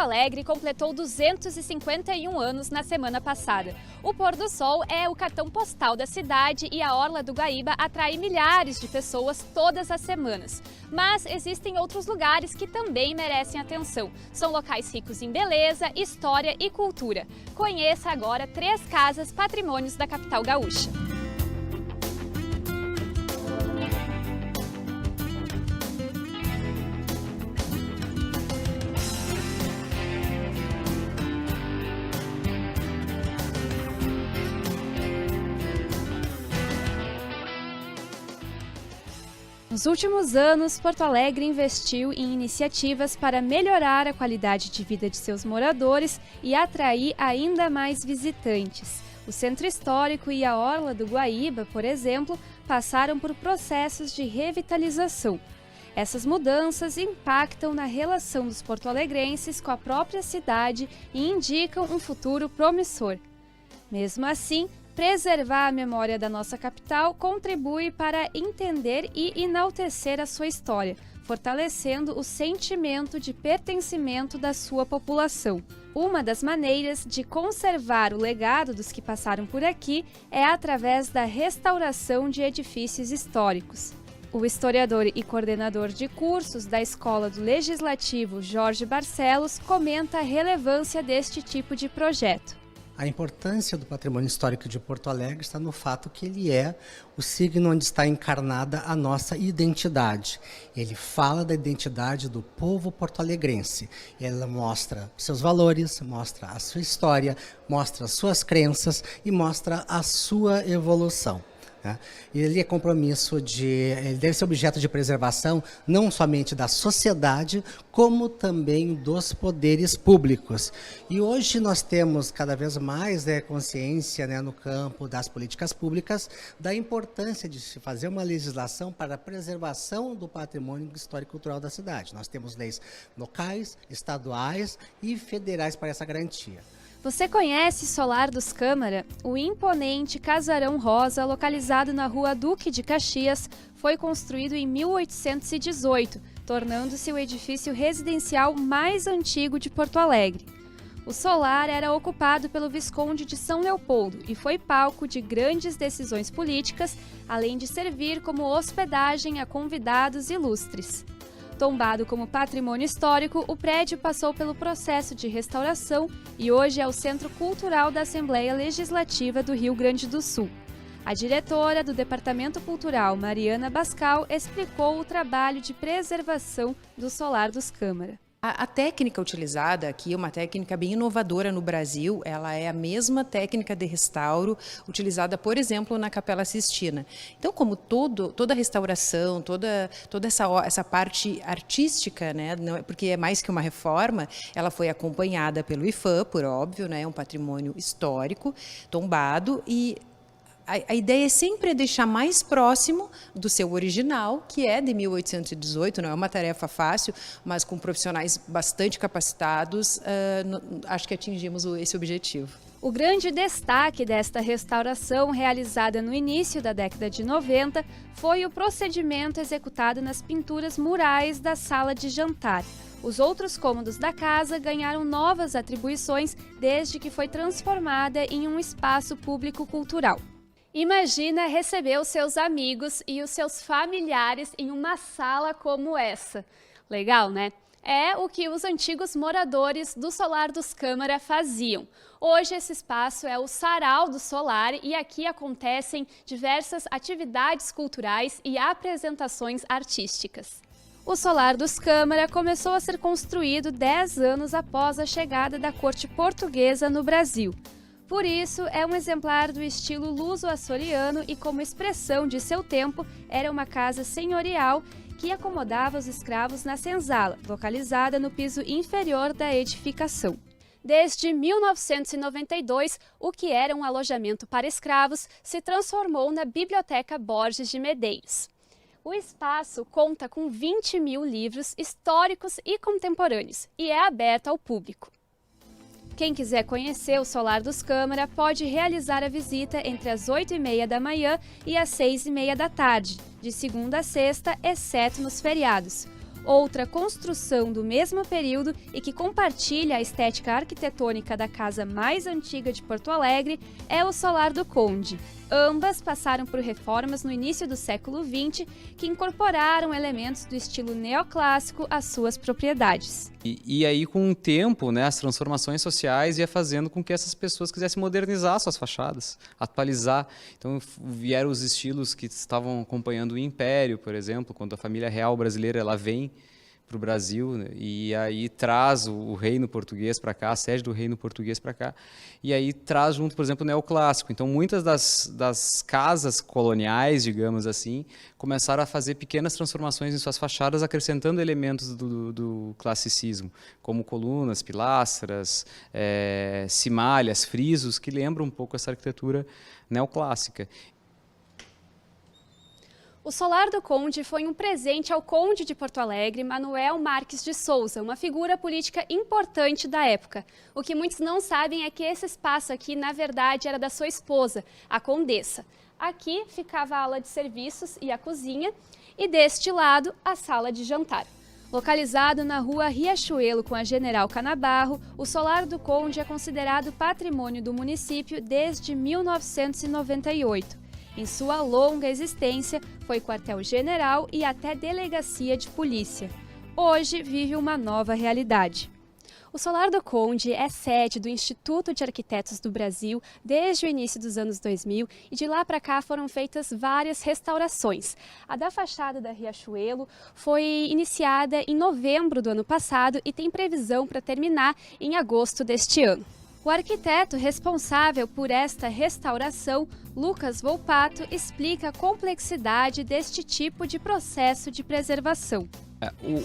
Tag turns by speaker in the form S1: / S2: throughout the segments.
S1: Alegre completou 251 anos na semana passada. O pôr do sol é o cartão postal da cidade e a Orla do Guaíba atrai milhares de pessoas todas as semanas. Mas existem outros lugares que também merecem atenção. São locais ricos em beleza, história e cultura. Conheça agora 3 casas patrimônios da capital gaúcha. Nos últimos anos, Porto Alegre investiu em iniciativas para melhorar a qualidade de vida de seus moradores e atrair ainda mais visitantes. O Centro Histórico e a Orla do Guaíba, por exemplo, passaram por processos de revitalização. Essas mudanças impactam na relação dos porto-alegrenses com a própria cidade e indicam um futuro promissor. Mesmo assim, preservar a memória da nossa capital contribui para entender e enaltecer a sua história, fortalecendo o sentimento de pertencimento da sua população. Uma das maneiras de conservar o legado dos que passaram por aqui é através da restauração de edifícios históricos. O historiador e coordenador de cursos da Escola do Legislativo, Jorge Barcelos, comenta a relevância deste tipo de projeto.
S2: A importância do patrimônio histórico de Porto Alegre está no fato que ele é o signo onde está encarnada a nossa identidade. Ele fala da identidade do povo porto-alegrense. Ele mostra seus valores, mostra a sua história, mostra as suas crenças e mostra a sua evolução. Ele é compromisso ele deve ser objeto de preservação não somente da sociedade, como também dos poderes públicos. E hoje nós temos cada vez mais consciência no campo das políticas públicas da importância de se fazer uma legislação para a preservação do patrimônio histórico-cultural da cidade. Nós temos leis locais, estaduais e federais para essa garantia.
S1: Você conhece Solar dos Câmara? O imponente casarão rosa, localizado na rua Duque de Caxias, foi construído em 1818, tornando-se o edifício residencial mais antigo de Porto Alegre. O solar era ocupado pelo Visconde de São Leopoldo e foi palco de grandes decisões políticas, além de servir como hospedagem a convidados ilustres. Tombado como patrimônio histórico, o prédio passou pelo processo de restauração e hoje é o Centro Cultural da Assembleia Legislativa do Rio Grande do Sul. A diretora do Departamento Cultural, Mariana Bascal, explicou o trabalho de preservação do Solar dos Câmara.
S3: A técnica utilizada aqui é uma técnica bem inovadora no Brasil, ela é a mesma técnica de restauro utilizada, por exemplo, na Capela Sistina. Então, como toda restauração, toda essa parte artística, porque é mais que uma reforma, ela foi acompanhada pelo IPHAN, por óbvio, é um patrimônio histórico, tombado, e a ideia é sempre deixar mais próximo do seu original, que é de 1818, não é uma tarefa fácil, mas com profissionais bastante capacitados, acho que atingimos esse objetivo.
S1: O grande destaque desta restauração, realizada no início da década de 90, foi o procedimento executado nas pinturas murais da sala de jantar. Os outros cômodos da casa ganharam novas atribuições desde que foi transformada em um espaço público-cultural. Imagina receber os seus amigos e os seus familiares em uma sala como essa. Legal, né? É o que os antigos moradores do Solar dos Câmara faziam. Hoje esse espaço é o Sarau do Solar e aqui acontecem diversas atividades culturais e apresentações artísticas. O Solar dos Câmara começou a ser construído 10 anos após a chegada da corte portuguesa no Brasil. Por isso, é um exemplar do estilo luso-açoriano e, como expressão de seu tempo, era uma casa senhorial que acomodava os escravos na senzala, localizada no piso inferior da edificação. Desde 1992, o que era um alojamento para escravos se transformou na Biblioteca Borges de Medeiros. O espaço conta com 20 mil livros históricos e contemporâneos e é aberto ao público. Quem quiser conhecer o Solar dos Câmara pode realizar a visita entre as 8h30 da manhã e as 6h30 da tarde, de segunda a sexta, exceto nos feriados. Outra construção do mesmo período e que compartilha a estética arquitetônica da casa mais antiga de Porto Alegre é o Solar do Conde. Ambas passaram por reformas no início do século XX que incorporaram elementos do estilo neoclássico às suas propriedades.
S4: E aí, com o tempo, né, as transformações sociais ia fazendo com que essas pessoas quisessem modernizar suas fachadas, atualizar. Então, vieram os estilos que estavam acompanhando o Império, por exemplo, quando a família real brasileira ela vem para o Brasil, né, e aí traz o reino português para cá, a sede do reino português para cá, e aí traz junto, por exemplo, o neoclássico. Então, muitas das casas coloniais, digamos assim, começaram a fazer pequenas transformações em suas fachadas, acrescentando elementos do classicismo, como colunas, pilastras, cimalhas, frisos, que lembram um pouco essa arquitetura neoclássica.
S1: O Solar do Conde foi um presente ao Conde de Porto Alegre, Manuel Marques de Souza, uma figura política importante da época. O que muitos não sabem é que esse espaço aqui, na verdade, era da sua esposa, a Condessa. Aqui ficava a ala de serviços e a cozinha, e deste lado, a sala de jantar. Localizado na rua Riachuelo com a General Canabarro, o Solar do Conde é considerado patrimônio do município desde 1998. Em sua longa existência, foi quartel-general e até delegacia de polícia. Hoje vive uma nova realidade. O Solar do Conde é sede do Instituto de Arquitetos do Brasil desde o início dos anos 2000 e de lá para cá foram feitas várias restaurações. A da fachada da Riachuelo foi iniciada em novembro do ano passado e tem previsão para terminar em agosto deste ano. O arquiteto responsável por esta restauração, Lucas Volpato, explica a complexidade deste tipo de processo de preservação.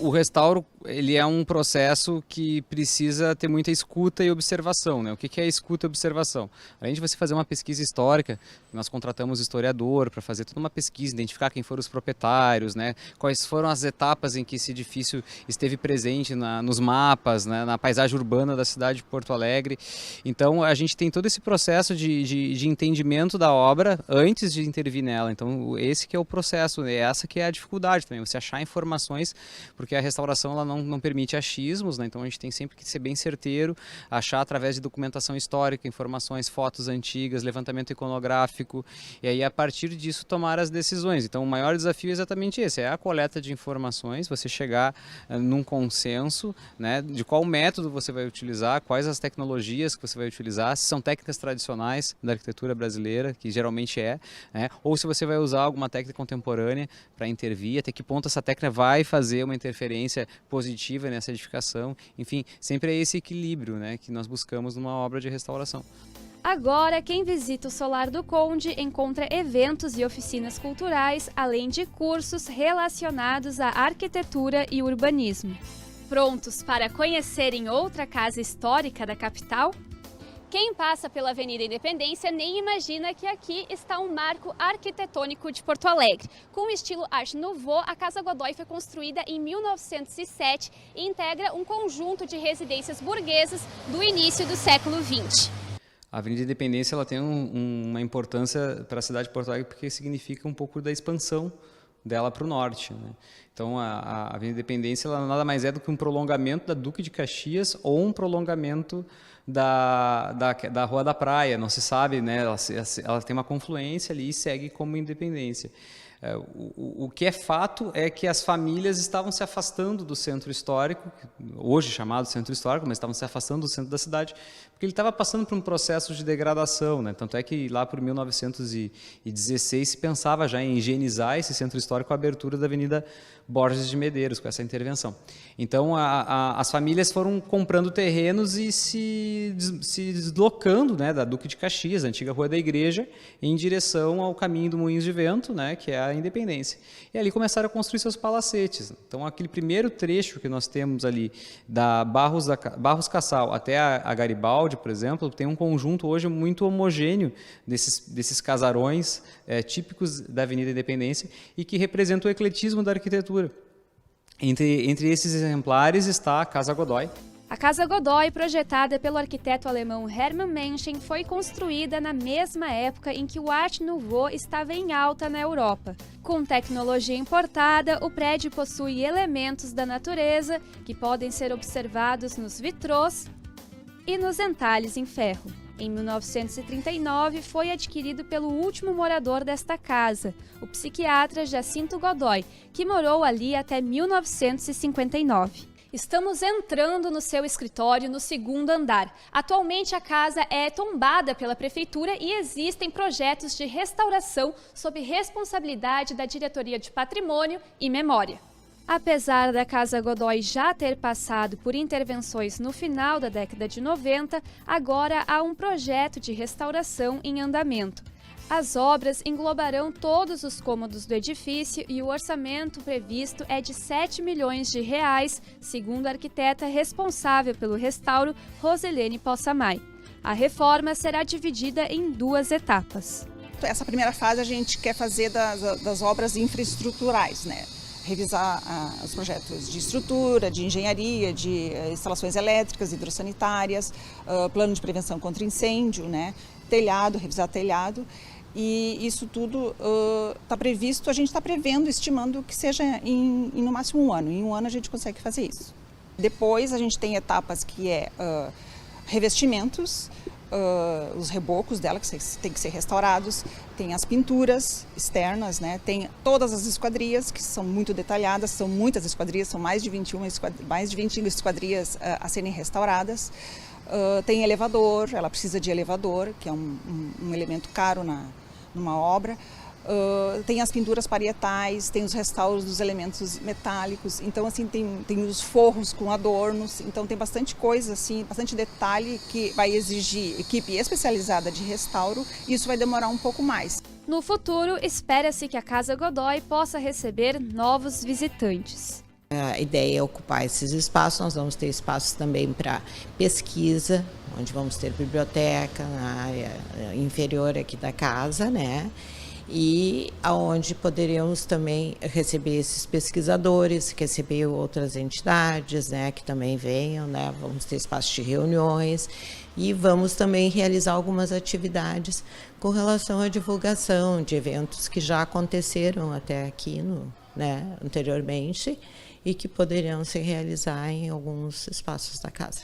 S4: O restauro ele é um processo que precisa ter muita escuta e observação, né? O que é escuta e observação? Além de você fazer uma pesquisa histórica, nós contratamos historiador para fazer toda uma pesquisa, identificar quem foram os proprietários, né? Quais foram as etapas em que esse edifício esteve presente nos mapas, né? Na paisagem urbana da cidade de Porto Alegre. Então a gente tem todo esse processo de entendimento da obra antes de intervir nela. Então esse que é o processo, né? Essa que é a dificuldade também, você achar informações, porque a restauração ela não permite achismos, né? Então a gente tem sempre que ser bem certeiro, achar através de documentação histórica, informações, fotos antigas, levantamento iconográfico, e aí a partir disso tomar as decisões. Então o maior desafio é exatamente esse, é a coleta de informações, você chegar num consenso, né, de qual método você vai utilizar, quais as tecnologias que você vai utilizar, se são técnicas tradicionais da arquitetura brasileira, que geralmente né, ou se você vai usar alguma técnica contemporânea para intervir, até que ponto essa técnica vai fazer uma interferência positiva nessa edificação. Enfim, sempre é esse equilíbrio, né, que nós buscamos numa obra de restauração.
S1: Agora, quem visita o Solar do Conde encontra eventos e oficinas culturais, além de cursos relacionados à arquitetura e urbanismo. Prontos para conhecerem outra casa histórica da capital? Quem passa pela Avenida Independência nem imagina que aqui está um marco arquitetônico de Porto Alegre. Com o estilo Art Nouveau, a Casa Godoy foi construída em 1907 e integra um conjunto de residências burguesas do início do século XX.
S4: A Avenida Independência ela tem uma importância para a cidade de Porto Alegre porque significa um pouco da expansão dela para o norte, né? Então a Avenida Independência ela nada mais é do que um prolongamento da Duque de Caxias ou um prolongamento da Rua da Praia, não se sabe, né? Ela tem uma confluência ali e segue como Independência. O que é fato é que as famílias estavam se afastando do centro histórico, hoje chamado centro histórico, mas estavam se afastando do centro da cidade, porque ele estava passando por um processo de degradação, né? Tanto é que lá por 1916 se pensava já em higienizar esse centro histórico com a abertura da Avenida Borges de Medeiros, com essa intervenção. Então as famílias foram comprando terrenos e se deslocando, né, da Duque de Caxias, a antiga Rua da Igreja, em direção ao caminho do Moinhos de Vento, né, que é a Independência. E ali começaram a construir seus palacetes. Então aquele primeiro trecho que nós temos ali, da Barros Cassal até a Garibaldi, por exemplo, tem um conjunto hoje muito homogêneo desses casarões típicos da Avenida Independência e que representam o ecletismo da arquitetura. Entre esses exemplares está a Casa Godoy.
S1: A Casa Godoy, projetada pelo arquiteto alemão Hermann Menschen, foi construída na mesma época em que o Art Nouveau estava em alta na Europa. Com tecnologia importada, o prédio possui elementos da natureza que podem ser observados nos vitrôs e nos entalhes em ferro. Em 1939, foi adquirido pelo último morador desta casa, o psiquiatra Jacinto Godoy, que morou ali até 1959. Estamos entrando no seu escritório no segundo andar. Atualmente a casa é tombada pela prefeitura e existem projetos de restauração sob responsabilidade da Diretoria de Patrimônio e Memória. Apesar da Casa Godoy já ter passado por intervenções no final da década de 90, agora há um projeto de restauração em andamento. As obras englobarão todos os cômodos do edifício e o orçamento previsto é de R$ 7 milhões, segundo a arquiteta responsável pelo restauro, Roselene Possamay. A reforma será dividida em 2 etapas.
S5: Essa primeira fase a gente quer fazer das obras infraestruturais, né? Revisar os projetos de estrutura, de engenharia, de instalações elétricas, hidrossanitárias, plano de prevenção contra incêndio, né? Telhado, revisar telhado. E isso tudo está previsto, a gente está prevendo, estimando que seja em no máximo 1 ano. Em 1 ano a gente consegue fazer isso. Depois a gente tem etapas que é revestimentos, os rebocos dela que tem que ser restaurados, tem as pinturas externas, né? Tem todas as esquadrias que são muito detalhadas, são muitas esquadrias, são mais de 20 esquadrias a serem restauradas. Tem elevador, ela precisa de elevador, que é um elemento caro numa obra. Tem as pinturas parietais, tem os restauros dos elementos metálicos, então assim tem os forros com adornos, então tem bastante coisa, assim, bastante detalhe que vai exigir equipe especializada de restauro e isso vai demorar um pouco mais.
S1: No futuro, espera-se que a Casa Godoy possa receber novos visitantes.
S6: A ideia é ocupar esses espaços, nós vamos ter espaços também para pesquisa, onde vamos ter biblioteca na área inferior aqui da casa, né? E aonde poderíamos também receber esses pesquisadores, receber outras entidades, né, que também venham, né? Vamos ter espaço de reuniões e vamos também realizar algumas atividades com relação à divulgação de eventos que já aconteceram até aqui anteriormente e que poderiam se realizar em alguns espaços da casa.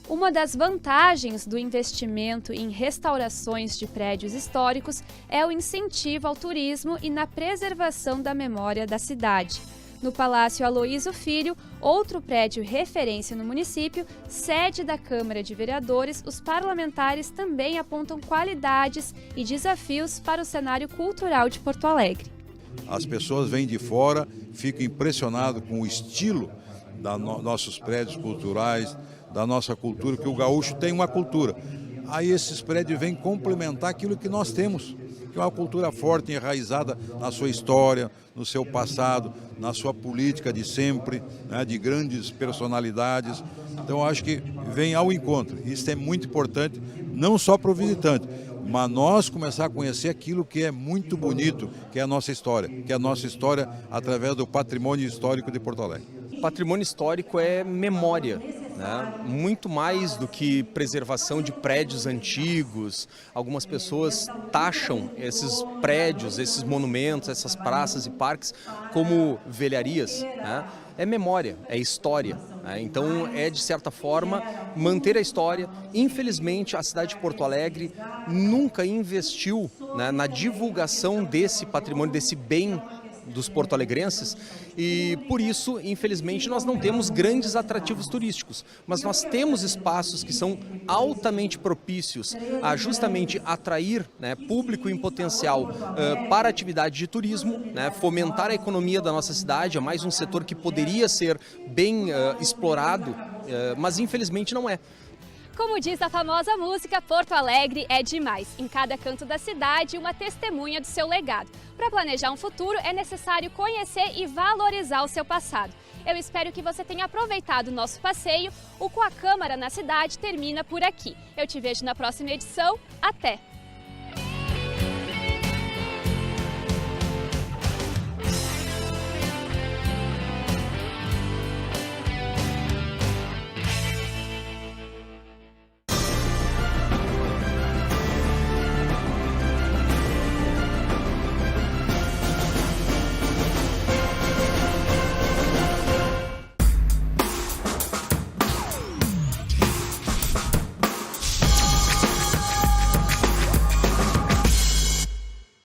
S1: Uma das vantagens do investimento em restaurações de prédios históricos é o incentivo ao turismo e na preservação da memória da cidade. No Palácio Aloísio Filho, outro prédio referência no município, sede da Câmara de Vereadores, os parlamentares também apontam qualidades e desafios para o cenário cultural de Porto Alegre.
S7: As pessoas vêm de fora, ficam impressionadas com o estilo dos nossos prédios culturais, da nossa cultura, que o gaúcho tem uma cultura. Aí esses prédios vêm complementar aquilo que nós temos, que é uma cultura forte, enraizada na sua história, no seu passado, na sua política de sempre, né, de grandes personalidades. Então eu acho que vem ao encontro. Isso é muito importante, não só para o visitante, mas nós começar a conhecer aquilo que é muito bonito, que é a nossa história, através do patrimônio histórico de Porto Alegre.
S8: Patrimônio histórico é memória, né? Muito mais do que preservação de prédios antigos. Algumas pessoas taxam esses prédios, esses monumentos, essas praças e parques como velharias, né? É memória, é história, né? Então é, de certa forma, manter a história. Infelizmente, a cidade de Porto Alegre nunca investiu, né, na divulgação desse patrimônio, desse bem dos porto-alegrenses, e por isso, infelizmente, nós não temos grandes atrativos turísticos, mas nós temos espaços que são altamente propícios a justamente atrair, né, público em potencial para a atividade de turismo, né, fomentar a economia da nossa cidade. É mais um setor que poderia ser bem explorado, mas infelizmente não é.
S1: Como diz a famosa música, Porto Alegre é demais. Em cada canto da cidade, uma testemunha do seu legado. Para planejar um futuro, é necessário conhecer e valorizar o seu passado. Eu espero que você tenha aproveitado o nosso passeio. O Com a Câmara na Cidade termina por aqui. Eu te vejo na próxima edição. Até!